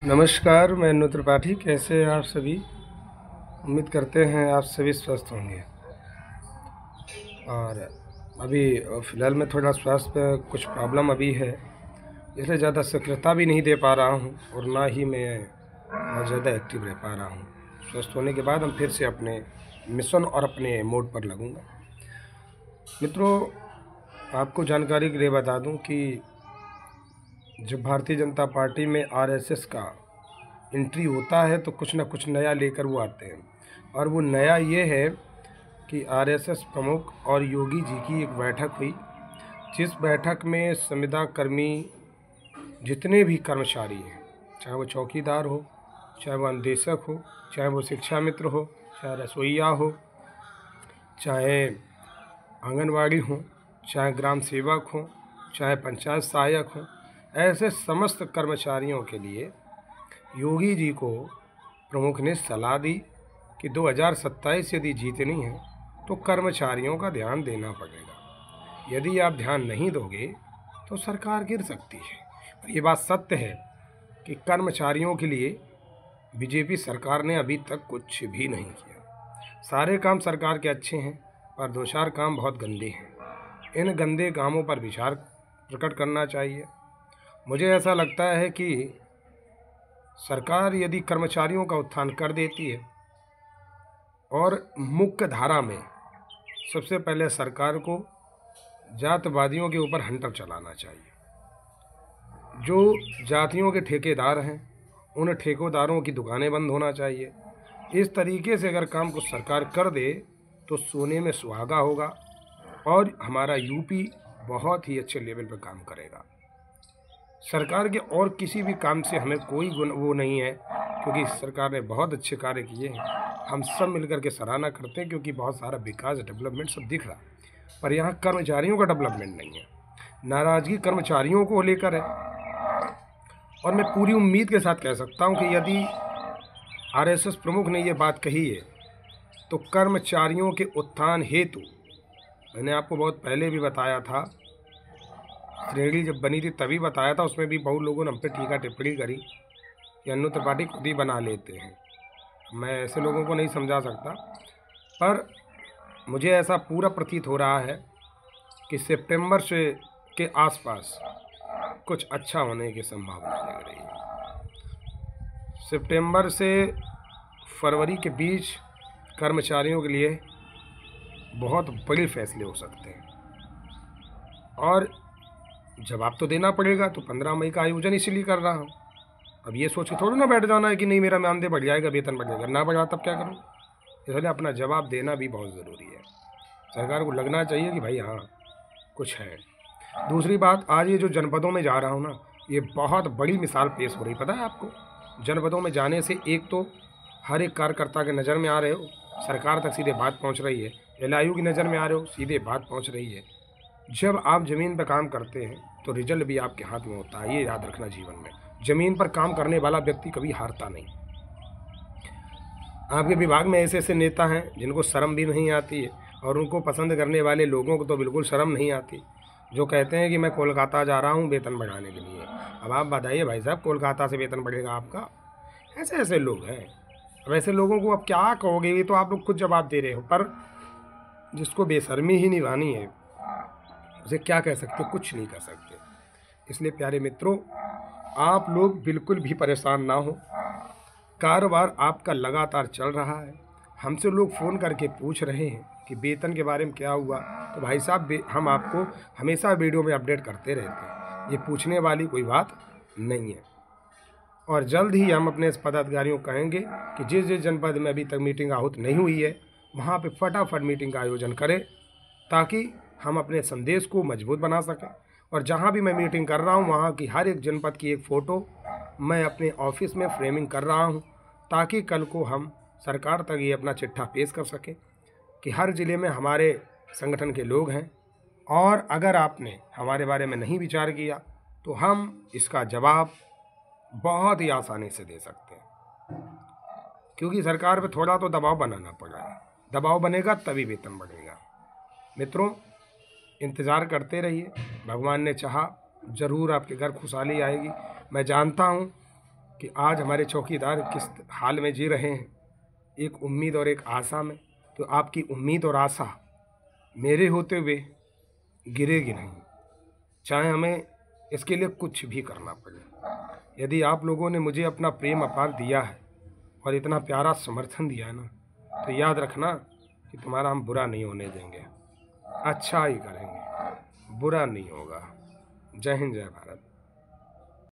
नमस्कार, मैं अनु त्रिपाठी। कैसे हैं आप सभी? उम्मीद करते हैं आप सभी स्वस्थ होंगे। और अभी फ़िलहाल मैं थोड़ा स्वास्थ्य पे कुछ प्रॉब्लम अभी है, इसलिए ज़्यादा सक्रियता भी नहीं दे पा रहा हूँ और ना ही मैं बहुत ज़्यादा एक्टिव रह पा रहा हूँ। स्वस्थ होने के बाद हम फिर से अपने मिशन और अपने मोड पर लगूँगा। मित्रों, आपको जानकारी के लिए बता दूँ कि जब भारतीय जनता पार्टी में आरएसएस का एंट्री होता है तो कुछ ना कुछ नया लेकर वो आते हैं, और वो नया ये है कि आरएसएस प्रमुख और योगी जी की एक बैठक हुई, जिस बैठक में संविदा कर्मी जितने भी कर्मचारी हैं, चाहे वो चौकीदार हो, चाहे वो अंदेशक हो, चाहे वो शिक्षा मित्र हो, चाहे रसोइया हो, चाहे आंगनवाड़ी हो, चाहे ग्राम सेवक हो, चाहे पंचायत सहायक हो, ऐसे समस्त कर्मचारियों के लिए योगी जी को प्रमुख ने सलाह दी कि 2027 यदि जीतनी है तो कर्मचारियों का ध्यान देना पड़ेगा। यदि आप ध्यान नहीं दोगे तो सरकार गिर सकती है। और ये बात सत्य है कि कर्मचारियों के लिए बीजेपी सरकार ने अभी तक कुछ भी नहीं किया। सारे काम सरकार के अच्छे हैं, पर दो चार काम बहुत गंदे हैं। इन गंदे कामों पर विचार प्रकट करना चाहिए। मुझे ऐसा लगता है कि सरकार यदि कर्मचारियों का उत्थान कर देती है, और मुख्य धारा में सबसे पहले सरकार को जातवादियों के ऊपर हंटर चलाना चाहिए। जो जातियों के ठेकेदार हैं उन ठेकेदारों की दुकानें बंद होना चाहिए। इस तरीके से अगर काम को सरकार कर दे तो सोने में सुहागा होगा और हमारा यूपी बहुत ही अच्छे लेवल पर काम करेगा। सरकार के और किसी भी काम से हमें कोई वो नहीं है, क्योंकि सरकार ने बहुत अच्छे कार्य किए हैं। हम सब मिलकर के सराहना करते हैं, क्योंकि बहुत सारा विकास डेवलपमेंट सब दिख रहा, पर यहाँ कर्मचारियों का डेवलपमेंट नहीं है। नाराज़गी कर्मचारियों को लेकर है। और मैं पूरी उम्मीद के साथ कह सकता हूँ कि यदि आरएसएस प्रमुख ने ये बात कही है तो कर्मचारियों के उत्थान हेतु, मैंने आपको बहुत पहले भी बताया था, श्रेणी जब बनी थी तभी बताया था, उसमें भी बहुत लोगों ने हम पे टीका टिप्पणी करी कि अनु त्रिपाठी खुद ही बना लेते हैं। मैं ऐसे लोगों को नहीं समझा सकता, पर मुझे ऐसा पूरा प्रतीत हो रहा है कि सितंबर से के आसपास कुछ अच्छा होने की संभावना लग रही है। सितंबर से फरवरी के बीच कर्मचारियों के लिए बहुत बड़े फैसले हो सकते हैं, और जवाब तो देना पड़ेगा। तो 15 मई का आयोजन इसीलिए कर रहा हूँ। अब ये सोच के थोड़ा ना बैठ जाना है कि नहीं मेरा मानदेय बढ़ जाएगा, वेतन बढ़ जाएगा। ना बढ़ा तब क्या करूँ? इसलिए अपना जवाब देना भी बहुत ज़रूरी है। सरकार को लगना चाहिए कि भाई हाँ कुछ है। दूसरी बात, आज ये जो जनपदों में जा रहा हूँ ना, ये बहुत बड़ी मिसाल पेश हो रही, पता है आपको? जनपदों में जाने से एक तो हर एक कार्यकर्ता के नज़र में आ रहे हो, सरकार तक सीधे बात पहुँच रही है। एलआईयू की नज़र में आ रहे हो, सीधे बात पहुँच रही है। जब आप ज़मीन पर काम करते हैं तो रिजल्ट भी आपके हाथ में होता है। ये याद रखना, जीवन में ज़मीन पर काम करने वाला व्यक्ति कभी हारता नहीं। आपके विभाग में ऐसे ऐसे नेता हैं जिनको शर्म भी नहीं आती है, और उनको पसंद करने वाले लोगों को तो बिल्कुल शर्म नहीं आती, जो कहते हैं कि मैं कोलकाता जा रहा हूँ वेतन बढ़ाने के लिए। अब आप बताइए भाई साहब, कोलकाता से वेतन बढ़ेगा आपका? ऐसे ऐसे लोग हैं। अब ऐसे लोगों को अब क्या कहोगे? ये तो आप लोग खुद जवाब दे रहे हो, पर जिसको बेशर्मी ही निभानी है उसे क्या कह सकते? कुछ नहीं कर सकते। इसलिए प्यारे मित्रों, आप लोग बिल्कुल भी परेशान ना हो। कारोबार आपका लगातार चल रहा है। हमसे लोग फ़ोन करके पूछ रहे हैं कि वेतन के बारे में क्या हुआ। तो भाई साहब, हम आपको हमेशा वीडियो में अपडेट करते रहते हैं, ये पूछने वाली कोई बात नहीं है। और जल्द ही हम अपने पदाधिकारियों को कहेंगे कि जिस जिस जनपद में अभी तक मीटिंग आहूत नहीं हुई है, वहाँ पे फटाफट मीटिंग का आयोजन करें, ताकि हम अपने संदेश को मजबूत बना सकें। और जहाँ भी मैं मीटिंग कर रहा हूँ, वहाँ की हर एक जनपद की एक फ़ोटो मैं अपने ऑफिस में फ्रेमिंग कर रहा हूँ, ताकि कल को हम सरकार तक ये अपना चिट्ठा पेश कर सकें कि हर ज़िले में हमारे संगठन के लोग हैं, और अगर आपने हमारे बारे में नहीं विचार किया तो हम इसका जवाब बहुत ही आसानी से दे सकते हैं। क्योंकि सरकार पे थोड़ा तो दबाव बनाना पड़ा है। दबाव बनेगा तभी वेतन बढ़ेगा। मित्रों, इंतज़ार करते रहिए। भगवान ने चाहा ज़रूर आपके घर खुशहाली आएगी। मैं जानता हूँ कि आज हमारे चौकीदार किस हाल में जी रहे हैं, एक उम्मीद और एक आशा में। तो आपकी उम्मीद और आशा मेरे होते हुए गिरेगी नहीं, चाहे हमें इसके लिए कुछ भी करना पड़े। यदि आप लोगों ने मुझे अपना प्रेम अपार दिया है और इतना प्यारा समर्थन दिया है ना, तो याद रखना कि तुम्हारा हम बुरा नहीं होने देंगे, अच्छा ही करेंगे, बुरा नहीं होगा। जय हिंद, जय भारत।